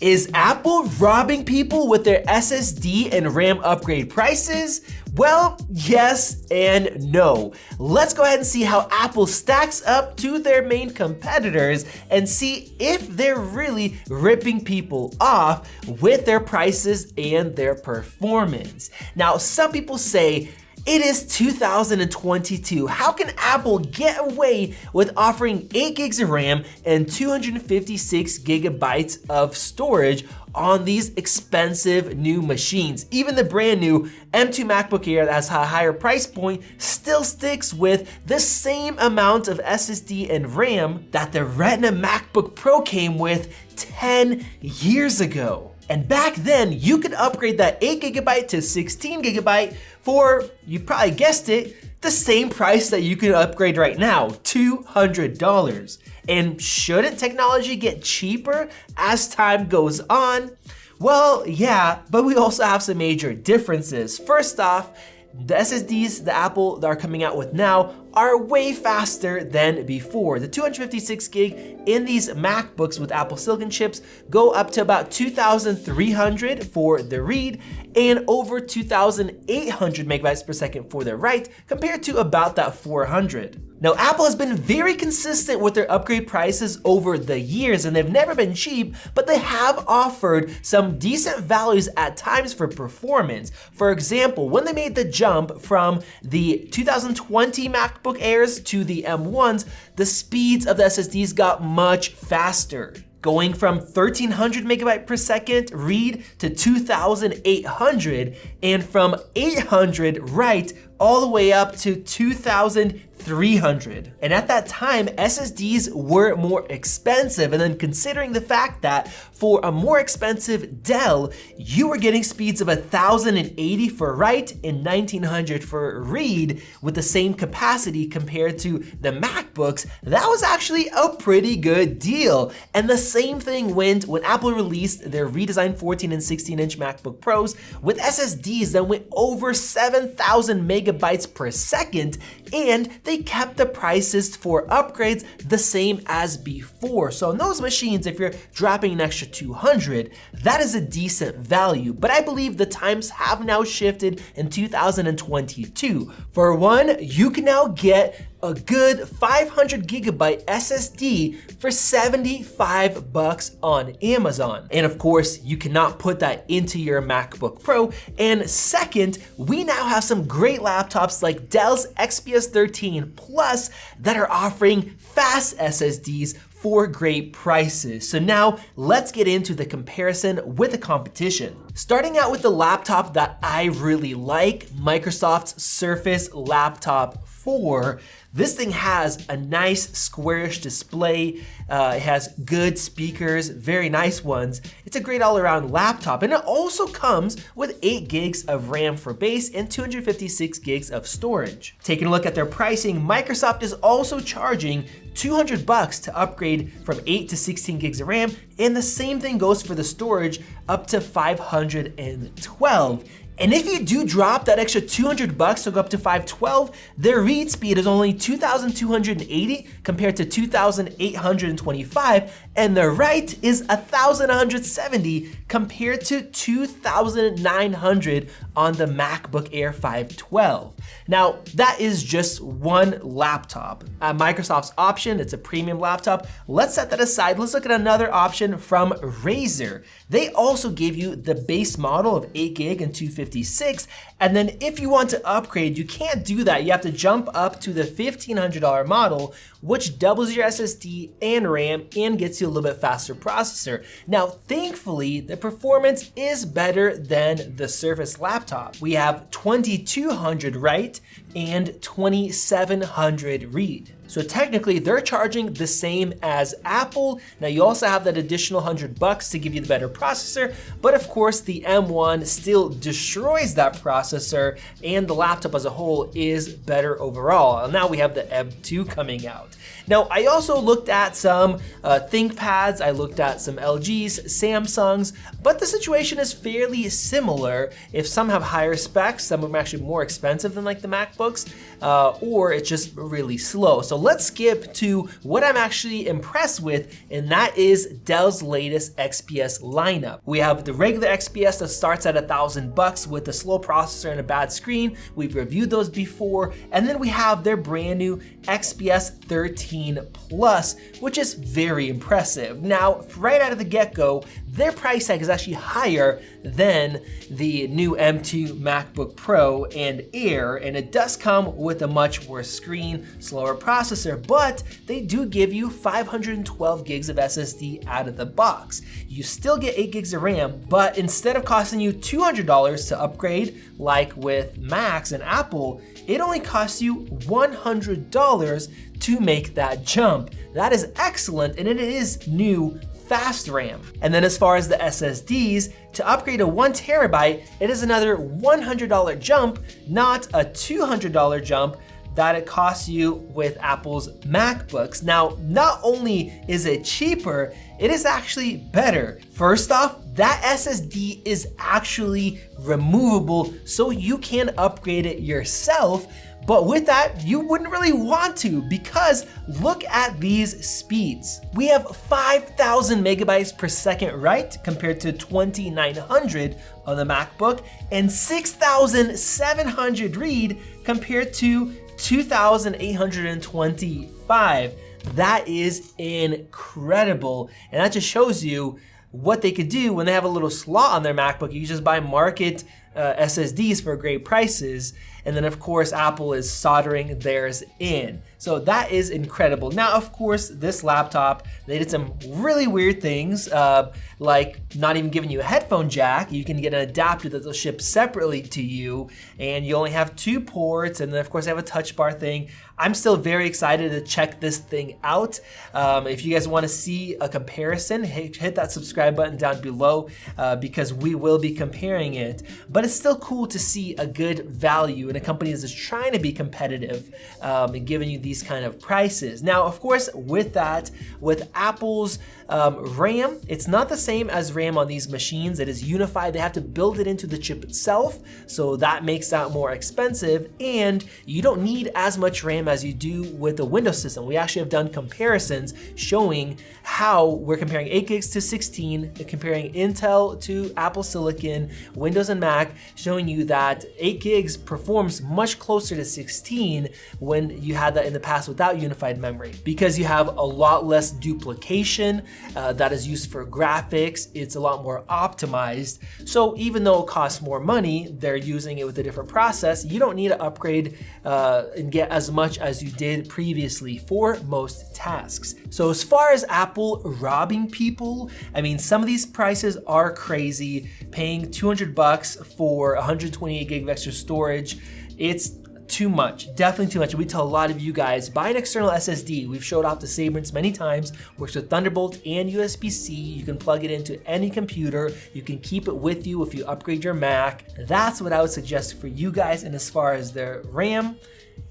Is Apple robbing people with their SSD and RAM upgrade prices? Well, yes and no. Let's go ahead and see how Apple stacks up to their main competitors and see if they're really ripping people off with their prices and their performance. Now, some people say, it is 2022. How can Apple get away with offering 8 gigs of RAM and 256 gigabytes of storage on these expensive new machines? Even the brand new M2 MacBook Air that has a higher price point still sticks with the same amount of SSD and RAM that the Retina MacBook Pro came with 10 years ago. And back then, you could upgrade that 8 gigabyte to 16 gigabyte for, you probably guessed it, the same price that you can upgrade right now, $200. And shouldn't technology get cheaper as time goes on? Well, yeah, but we also have some major differences. First off, the SSDs that Apple are coming out with now are way faster than before. The 256 gig in these MacBooks with Apple Silicon chips go up to about 2,300 for the read and over 2,800 megabytes per second for the write, compared to about that 400. Now, Apple has been very consistent with their upgrade prices over the years, and they've never been cheap, but they have offered some decent values at times for performance. For example, when they made the jump from the 2020 MacBook Airs to the M1s, the speeds of the SSDs got much faster, going from 1,300 megabyte per second read to 2,800, and from 800 write all the way up to 2,300. And at that time, SSDs were more expensive. And then considering the fact that for a more expensive Dell, you were getting speeds of 1,080 for write and 1,900 for read with the same capacity compared to the MacBooks, that was actually a pretty good deal. And the same thing went when Apple released their redesigned 14 and 16-inch MacBook Pros with SSDs that went over 7,000 megabytes per second, and they kept the prices for upgrades the same as before. So in those machines, if you're dropping an extra 200, that is a decent value. But I believe the times have now shifted in 2022. For one, you can now get a good 500 gigabyte SSD for $75 on Amazon. And of course, you cannot put that into your MacBook Pro. And second, we now have some great laptops like Dell's XPS 13 Plus that are offering fast SSDs for great prices. So now let's get into the comparison with the competition. Starting out with the laptop that I really like, Microsoft's Surface Laptop 4. This thing has a nice squarish display. It has good speakers, very nice ones. It's a great all-around laptop, and it also comes with 8 gigs of RAM for base and 256 gigs of storage. Taking a look at their pricing, Microsoft is also charging $200 to upgrade from 8 to 16 gigs of RAM, and the same thing goes for the storage up to 512. And if you do drop that extra $200 to go up to 512, their read speed is only 2,280 compared to 2,825, and the write is 1,170 compared to 2,900 on the MacBook Air 512. Now, that is just one laptop. Microsoft's option, it's a premium laptop. Let's set that aside. Let's look at another option from Razer. They also gave you the base model of 8 gig and 256, and then if you want to upgrade, you can't do that. You have to jump up to the $1,500 model, which doubles your SSD and RAM and gets you a little bit faster processor. Now, thankfully, the performance is better than the Surface laptop. We have 2,200 write and 2,700 read. So technically, they're charging the same as Apple. Now, you also have that additional $100 to give you the better processor, but of course, the M1 still destroys that processor, and the laptop as a whole is better overall. And now we have the M2 coming out. Now, I also looked at some ThinkPads, I looked at some LGs, Samsungs, but the situation is fairly similar. If some have higher specs, some of them are actually more expensive than like the MacBook, MacBooks, or it's just really slow. So let's skip to what I'm actually impressed with, and that is Dell's latest XPS lineup. We have the regular XPS that starts at $1,000 with a slow processor and a bad screen. We've reviewed those before. And then we have their brand new XPS 13 Plus, which is very impressive. Now, right out of the get-go, their price tag is actually higher than the new M2 MacBook Pro and Air, and it does come with a much worse screen, slower processor, but they do give you 512 gigs of SSD out of the box. You still get 8 gigs of RAM, but instead of costing you $200 to upgrade, like with Macs and Apple, it only costs you $100 to make that jump. That is excellent, and it is new fast RAM. And then as far as the SSDs, to upgrade to 1 terabyte, it is another $100 jump, not a $200 jump that it costs you with Apple's MacBooks. Now, not only is it cheaper, it is actually better. First off, that SSD is actually removable, so you can upgrade it yourself. But with that, you wouldn't really want to, because look at these speeds. We have 5,000 megabytes per second write compared to 2,900 on the MacBook, and 6,700 read compared to 2,825. That is incredible. And that just shows you what they could do when they have a little slot on their MacBook. You just buy market SSDs for great prices. And then of course, Apple is soldering theirs in. So that is incredible. Now, of course, this laptop, they did some really weird things, like not even giving you a headphone jack. You can get an adapter that they'll ship separately to you, and you only have 2 ports, and then of course they have a touch bar thing. I'm still very excited to check this thing out. If you guys want to see a comparison, hit that subscribe button down below, because we will be comparing it. But it's still cool to see a good value in a company that's just trying to be competitive and giving you these kind of prices. Now, of course, with that, with Apple's RAM, it's not the same as RAM on these machines. It is unified. They have to build it into the chip itself, so that makes that more expensive, and you don't need as much RAM as you do with the Windows system. We actually have done comparisons showing how we're comparing 8 gigs to 16, comparing Intel to Apple Silicon, Windows and Mac, showing you that 8 gigs performs much closer to 16 when you had that in the past without unified memory, because you have a lot less duplication that is used for graphics. It's a lot more optimized. So even though it costs more money, they're using it with a different process. You don't need to upgrade and get as much as you did previously for most tasks. So as far as Apple robbing people, I mean, some of these prices are crazy. Paying $200 for 128 gig of extra storage, it's too much, definitely too much. We tell a lot of you guys, buy an external SSD. We've showed off the Sabrents many times, works with Thunderbolt and USB-C. You can plug it into any computer. You can keep it with you if you upgrade your Mac. That's what I would suggest for you guys. And as far as their RAM,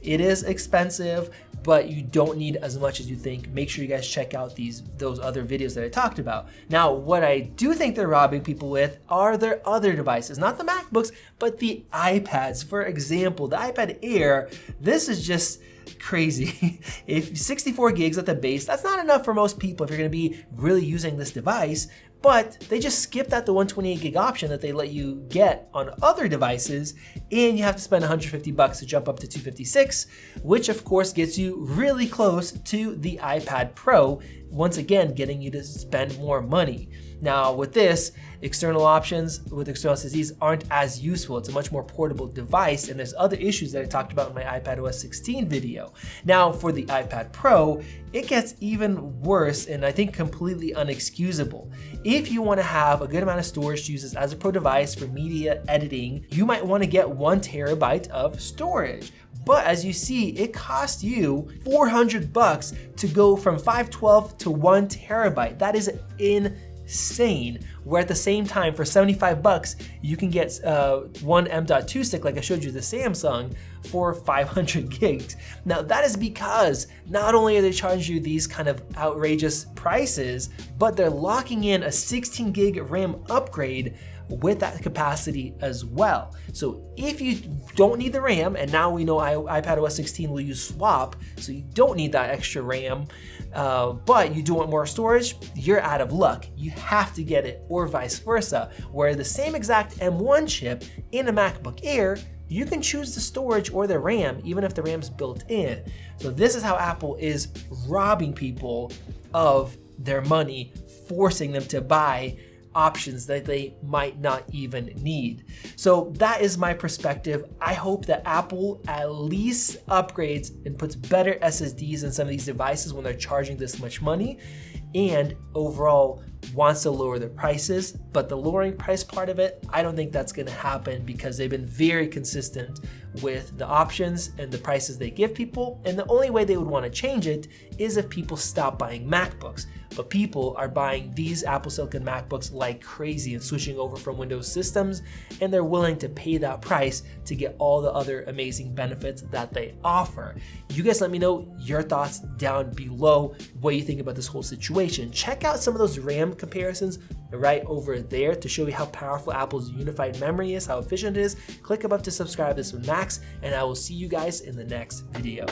it is expensive, but you don't need as much as you think. Make sure you guys check out those other videos that I talked about. Now, what I do think they're robbing people with are their other devices, not the MacBooks, but the iPads. For example, the iPad Air, this is just crazy. If 64 gigs at the base, that's not enough for most people if you're gonna be really using this device. But they just skipped out the 128 gig option that they let you get on other devices, and you have to spend $150 to jump up to 256, which of course gets you really close to the iPad Pro, once again getting you to spend more money. Now with this, external options with external SSDs aren't as useful. It's a much more portable device, and there's other issues that I talked about in my iPadOS 16 video. Now for the iPad Pro, it gets even worse, and I think completely unexcusable. If you want to have a good amount of storage to use this as a pro device for media editing, you might want to get 1 terabyte of storage. But as you see, it costs you $400 to go from 512 to 1 terabyte. That is insane. Where at the same time, for $75, you can get one M.2 stick like I showed you, the Samsung, for 500 gigs. Now that is because not only are they charging you these kind of outrageous prices, but they're locking in a 16 gig RAM upgrade with that capacity as well. So if you don't need the RAM, and now we know iPadOS 16 will use swap, so you don't need that extra RAM, but you do want more storage, you're out of luck. You have to get it, or vice versa, where the same exact M1 chip in a MacBook Air, you can choose the storage or the RAM, even if the RAM's built in. So this is how Apple is robbing people of their money, forcing them to buy options that they might not even need. So that is my perspective. I hope that Apple at least upgrades and puts better SSDs in some of these devices when they're charging this much money, and overall wants to lower their prices. But the lowering price part of it, I don't think that's going to happen, because they've been very consistent with the options and the prices they give people. And the only way they would want to change it is if people stop buying MacBooks. But people are buying these Apple Silicon MacBooks like crazy and switching over from Windows systems, and they're willing to pay that price to get all the other amazing benefits that they offer. You guys let me know your thoughts down below, what you think about this whole situation. Check out some of those RAM comparisons right over there to show you how powerful Apple's unified memory is, how efficient it is. Click above to subscribe. This is Max, and I will see you guys in the next video.